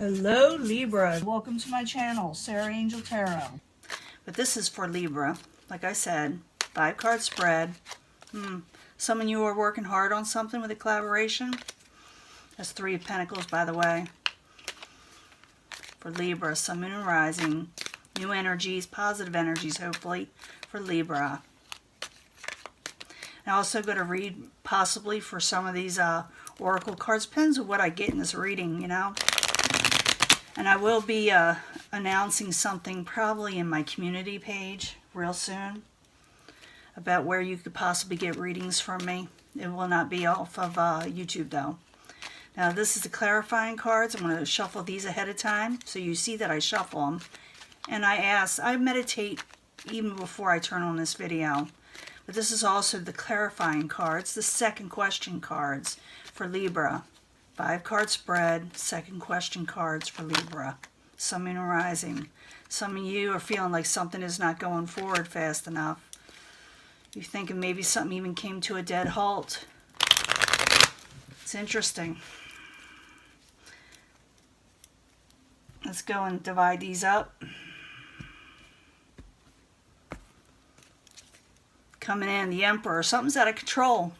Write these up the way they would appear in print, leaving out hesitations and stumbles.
Hello Libra, welcome to my channel, Sarah Angel Tarot. But this is for Libra, like I said, 5-card spread. Some of you are working hard on something with a collaboration. That's 3 of Pentacles, by the way. For Libra, Sun, Moon, and Rising. New energies, positive energies, hopefully, for Libra. I'm also going to read possibly for some of these oracle cards. Depends on what I get in this reading, you know. And I will be announcing something probably in my community page real soon about where you could possibly get readings from me. It will not be off of YouTube though. Now this is the clarifying cards. I'm going to shuffle these ahead of time so you see that I shuffle them. And I meditate even before I turn on this video. But this is also the clarifying cards, the second question cards for Libra. 5-card spread, second question cards for Libra. Sun, Moon, and Rising. Some of you are feeling like something is not going forward fast enough. You're thinking maybe something even came to a dead halt. It's interesting. Let's go and divide these up. Coming in, the Emperor. Something's out of control.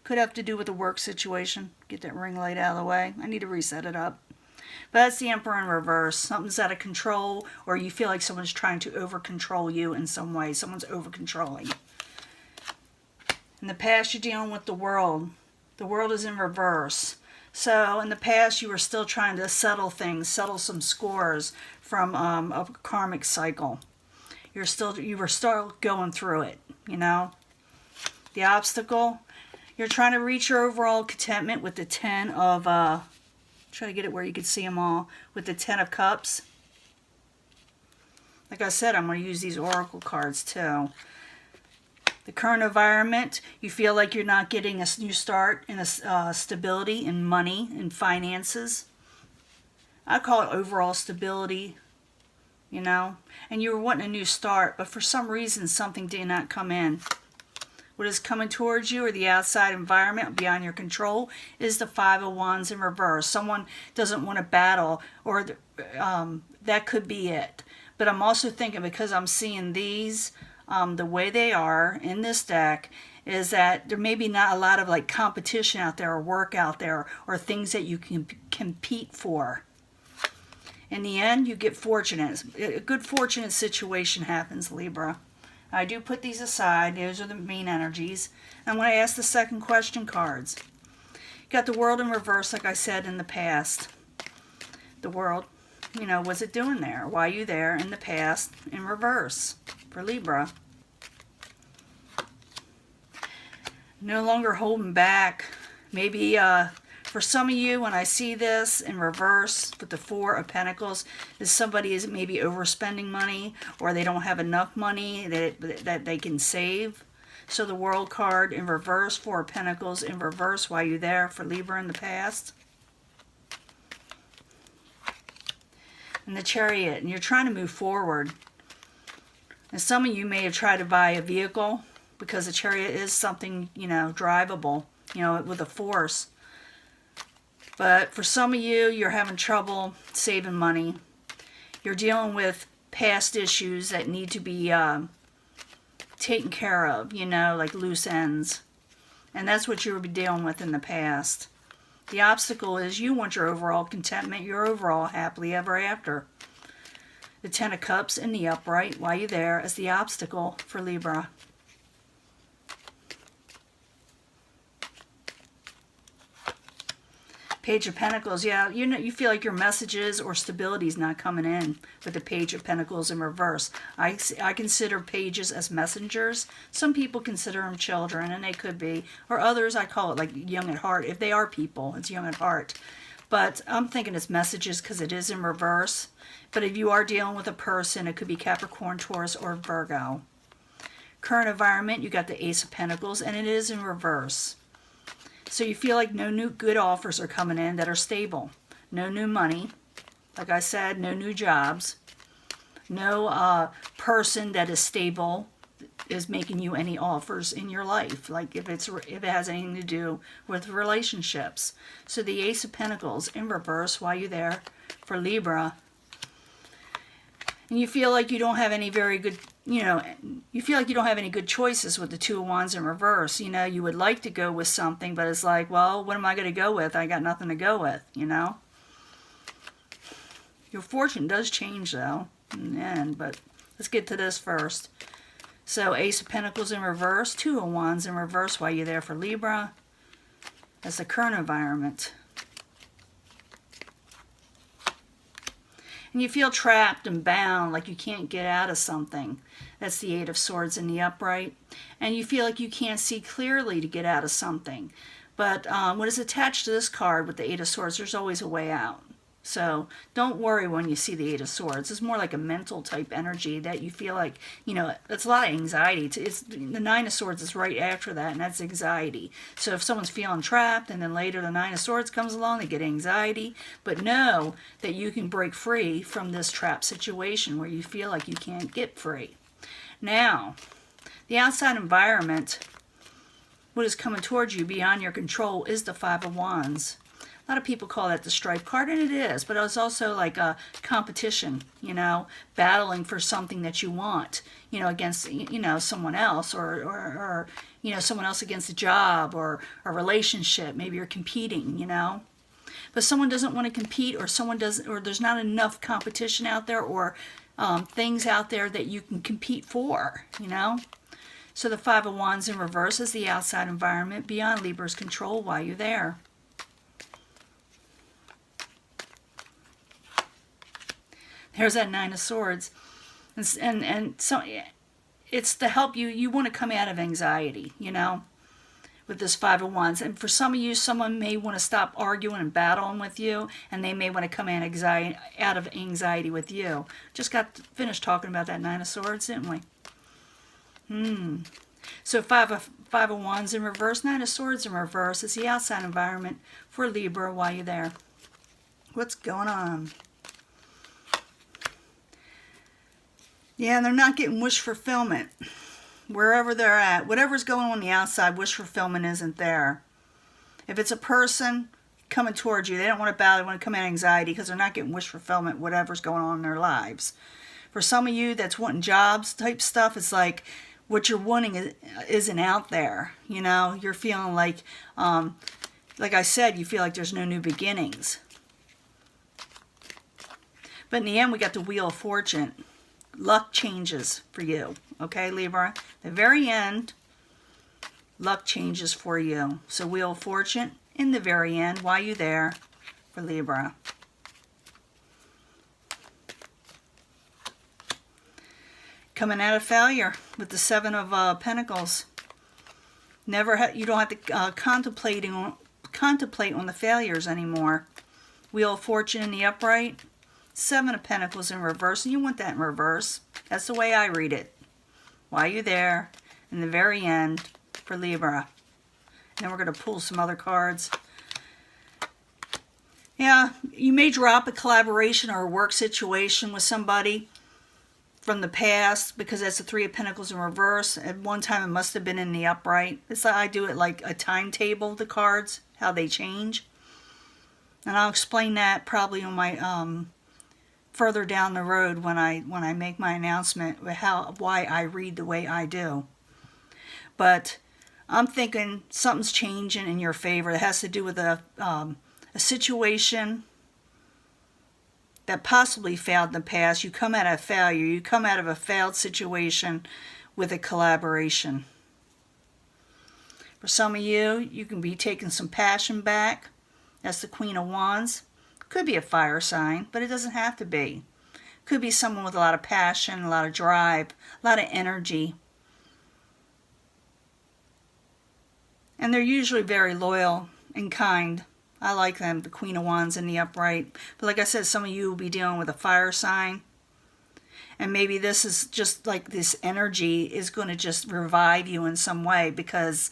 Could have to do with the work situation. Get that ring light out of the way. I need to reset it up. But that's the Emperor in reverse. Something's out of control, or you feel like someone's trying to over-control you in some way. Someone's over-controlling. In the past, you're dealing with the World. The World is in reverse. So in the past, you were still trying to settle things, settle some scores from a karmic cycle. You were still going through it, you know. The obstacle. You're trying to reach your overall contentment with the 10 of, try to get it where you can see them all, with the 10 of Cups. Like I said, I'm going to use these oracle cards too. The current environment, you feel like you're not getting a new start in a stability in money and finances. I call it overall stability, you know. And you were wanting a new start, but for some reason something did not come in. What is coming towards you or the outside environment beyond your control is the 5 of Wands in reverse. Someone doesn't want to battle, or that could be it. But I'm also thinking, because I'm seeing these the way they are in this deck, is that there may be not a lot of like competition out there or work out there or things that you can compete for. In the end, you get fortunate. A good fortunate situation happens, Libra. I do put these aside. Those are the main energies. I'm going to ask the second question cards. You got the World in reverse, like I said in the past. The World, you know, what's it doing there? Why are you there in the past in reverse for Libra? No longer holding back. Maybe for some of you, when I see this in reverse with the 4 of Pentacles, is somebody is maybe overspending money, or they don't have enough money that they can save. So the World card in reverse, 4 of Pentacles in reverse, why you there for Libra in the past. And the Chariot, and you're trying to move forward. And some of you may have tried to buy a vehicle, because the Chariot is something, you know, drivable, you know, with a force. But for some of you, you're having trouble saving money. You're dealing with past issues that need to be taken care of, you know, like loose ends. And that's what you will be dealing with in the past. The obstacle is you want your overall contentment, your overall happily ever after. The 10 of Cups in the upright, while you're there, as the obstacle for Libra. Page of Pentacles, yeah, you know, you feel like your messages or stability is not coming in with the Page of Pentacles in reverse. I consider pages as messengers. Some people consider them children, and they could be. Or others, I call it like young at heart. If they are people, it's young at heart. But I'm thinking it's messages because it is in reverse. But if you are dealing with a person, it could be Capricorn, Taurus, or Virgo. Current environment, you got the Ace of Pentacles, and it is in reverse. So you feel like no new good offers are coming in that are stable. No new money. Like I said, no new jobs. No person that is stable is making you any offers in your life. Like if it has anything to do with relationships. So the Ace of Pentacles in reverse, while you're there for Libra. And you feel like you don't have any very good, you feel like you don't have any good choices with the Two of Wands in reverse. You would like to go with something, but it's like, well, what am I going to go with? I got nothing to go with, Your fortune does change, though, in the end, but let's get to this first. So, Ace of Pentacles in reverse, Two of Wands in reverse while you're there for Libra. That's the current environment. And you feel trapped and bound, like you can't get out of something. That's the Eight of Swords in the upright. And you feel like you can't see clearly to get out of something. But what is attached to this card with the Eight of Swords, there's always a way out. So don't worry when you see the Eight of Swords. It's more like a mental type energy that you feel like, it's a lot of anxiety. The Nine of Swords is right after that, and that's anxiety. So if someone's feeling trapped and then later the Nine of Swords comes along, they get anxiety. But know that you can break free from this trap situation where you feel like you can't get free. Now, the outside environment, what is coming towards you beyond your control is the Five of Wands. A lot of people call that the strife card, and it is, but it's also like a competition, battling for something that you want, against, someone else or someone else against a job or a relationship. Maybe you're competing, But someone doesn't want to compete, or someone doesn't, or there's not enough competition out there, or things out there that you can compete for, So the Five of Wands in reverse is the outside environment beyond Libra's control while you're there. There's that Nine of Swords. And so it's to help you. You want to come out of anxiety, with this Five of Wands. And for some of you, someone may want to stop arguing and battling with you, and they may want to come out of anxiety with you. Just got finished talking about that Nine of Swords, didn't we? So Five of Wands in reverse, Nine of Swords in reverse is the outside environment for Libra while you're there. What's going on? Yeah, they're not getting wish fulfillment. Wherever they're at, whatever's going on the outside, wish fulfillment isn't there. If it's a person coming towards you, they don't want to battle, they want to come out of anxiety because they're not getting wish fulfillment, whatever's going on in their lives. For some of you that's wanting jobs type stuff, it's like what you're wanting isn't out there. You're feeling like I said, you feel like there's no new beginnings. But in the end, we got the Wheel of Fortune. Luck changes for you, okay, Libra? The very end, luck changes for you. So Wheel of Fortune in the very end, while you're there for Libra. Coming out of failure with the Seven of Pentacles. You don't have to contemplate on the failures anymore. Wheel of Fortune in the upright. Seven of Pentacles in reverse, and you want that in reverse. That's the way I read it. While you're there, in the very end, for Libra. And then we're going to pull some other cards. Yeah, you may drop a collaboration or a work situation with somebody from the past, because that's the Three of Pentacles in reverse. At one time, it must have been in the upright. It's like I do it like a timetable, the cards, how they change. And I'll explain that probably on my... further down the road when I make my announcement why I read the way I do. But I'm thinking something's changing in your favor. It has to do with a situation that possibly failed in the past. You come out of failure. You come out of a failed situation with a collaboration. For some of you, you can be taking some passion back. That's the Queen of Wands. Could be a fire sign, but it doesn't have to be. Could be someone with a lot of passion, a lot of drive, a lot of energy. And they're usually very loyal and kind. I like them, the Queen of Wands in the upright. But like I said, some of you will be dealing with a fire sign. And maybe this is just like this energy is going to just revive you in some way, because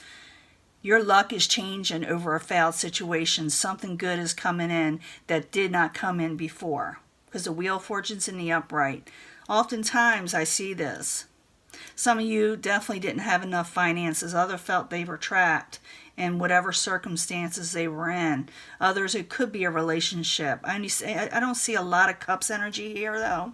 your luck is changing over a failed situation. Something good is coming in that did not come in before. Because the Wheel of Fortune's in the upright. Oftentimes I see this. Some of you definitely didn't have enough finances. Others felt they were trapped in whatever circumstances they were in. Others, it could be a relationship. I don't see a lot of cups energy here, though.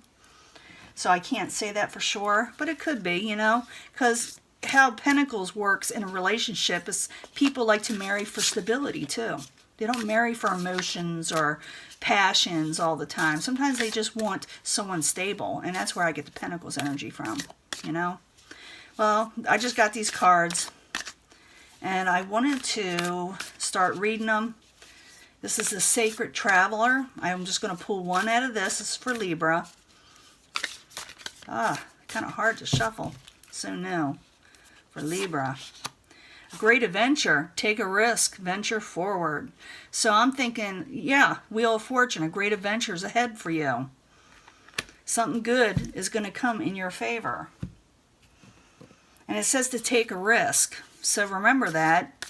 So I can't say that for sure, but it could be, you know, because how Pentacles works in a relationship is people like to marry for stability, too. They don't marry for emotions or passions all the time. Sometimes they just want someone stable, and that's where I get the Pentacles energy from, you know. Well, I just got these cards, and I wanted to start reading them. This is the Sacred Traveler. I'm just going to pull one out of this. This is for Libra. Kind of hard to shuffle. So new. For Libra. Great adventure. Take a risk. Venture forward. So I'm thinking, yeah, Wheel of Fortune. A great adventure is ahead for you. Something good is going to come in your favor. And it says to take a risk. So remember that,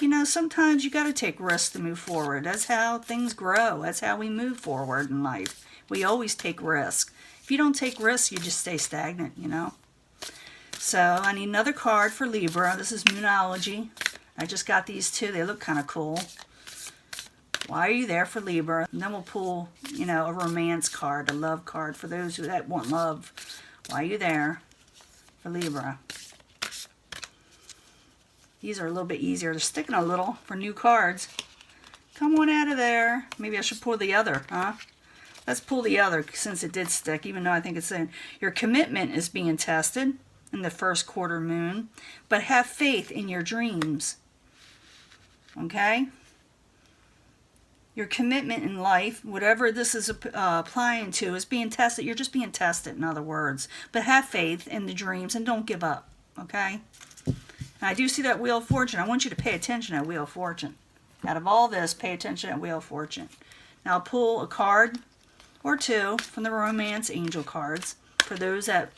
you know, sometimes you got to take risks to move forward. That's how things grow. That's how we move forward in life. We always take risks. If you don't take risks, you just stay stagnant, you know. So I need another card for Libra. This is Moonology. I just got these two. They look kind of cool. Why are you there for Libra? And then we'll pull, you know, a romance card, a love card for those that want love. Why are you there for Libra? These are a little bit easier. They're sticking a little for new cards. Come on out of there. Maybe I should pull the other, huh? Let's pull the other since it did stick, even though I think it's in. Your commitment is being tested in the first quarter moon, but have faith in your dreams. Okay? Your commitment in life, whatever this is applying to, is being tested. You're just being tested, in other words. But have faith in the dreams and don't give up. Okay? And I do see that Wheel of Fortune. I want you to pay attention at Wheel of Fortune. Out of all this, pay attention at Wheel of Fortune. Now I'll pull a card or two from the Romance Angel cards for those that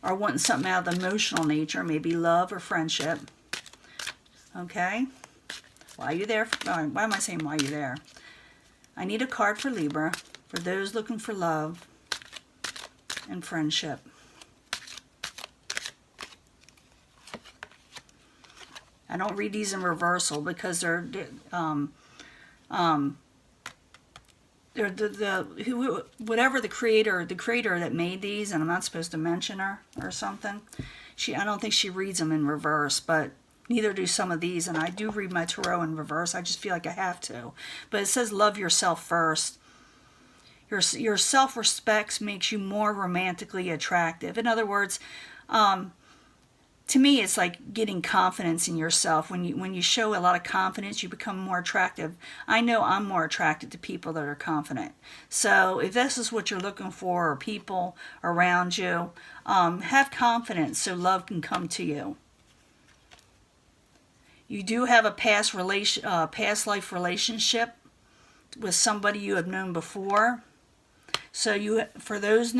are wanting something out of the emotional nature, maybe love or friendship. Okay? Why are you there? Why am I saying why are you there? I need a card for Libra, for those looking for love and friendship. I don't read these in reversal because they're whatever the creator that made these, and I'm not supposed to mention her or something. I don't think she reads them in reverse, but neither do some of these, and I do read my tarot in reverse. I just feel like I have to. But it says love yourself first. Your self-respect makes you more romantically attractive. In other words, to me, it's like getting confidence in yourself. When you show a lot of confidence, you become more attractive. I know I'm more attracted to people that are confident. So if this is what you're looking for, or people around you, have confidence so love can come to you. You do have a past life relationship with somebody you have known before. So for those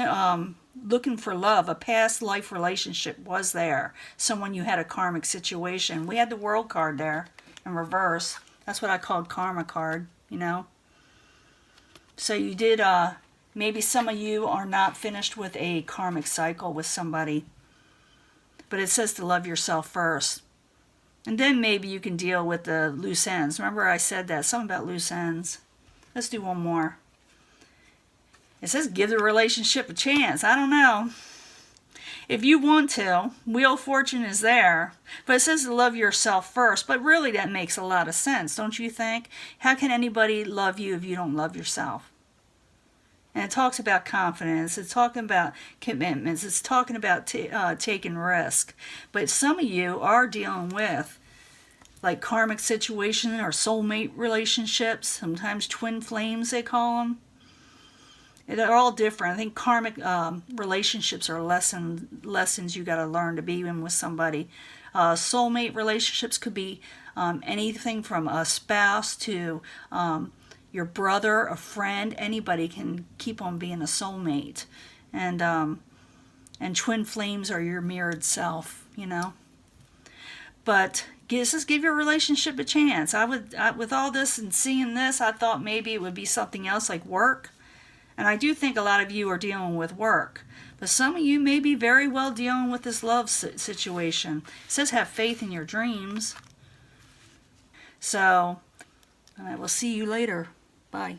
looking for love, a past life relationship was there. Someone you had a karmic situation. We had the World card there in reverse. That's what I called Karma card, you know. So you did, maybe some of you are not finished with a karmic cycle with somebody. But it says to love yourself first. And then maybe you can deal with the loose ends. Remember I said that, something about loose ends. Let's do one more. It says give the relationship a chance. I don't know. If you want to, Wheel of Fortune is there. But it says to love yourself first. But really that makes a lot of sense, don't you think? How can anybody love you if you don't love yourself? And it talks about confidence. It's talking about commitments. It's talking about taking risk. But some of you are dealing with like karmic situation or soulmate relationships. Sometimes twin flames they call them. They're all different. I think karmic relationships are lessons you got to learn to be in with somebody. Soulmate relationships could be anything from a spouse to your brother, a friend. Anybody can keep on being a soulmate. And twin flames are your mirrored self, you know. But just give your relationship a chance. With all this and seeing this, I thought maybe it would be something else like work. And I do think a lot of you are dealing with work. But some of you may be very well dealing with this love situation. It says have faith in your dreams. So I will see you later. Bye.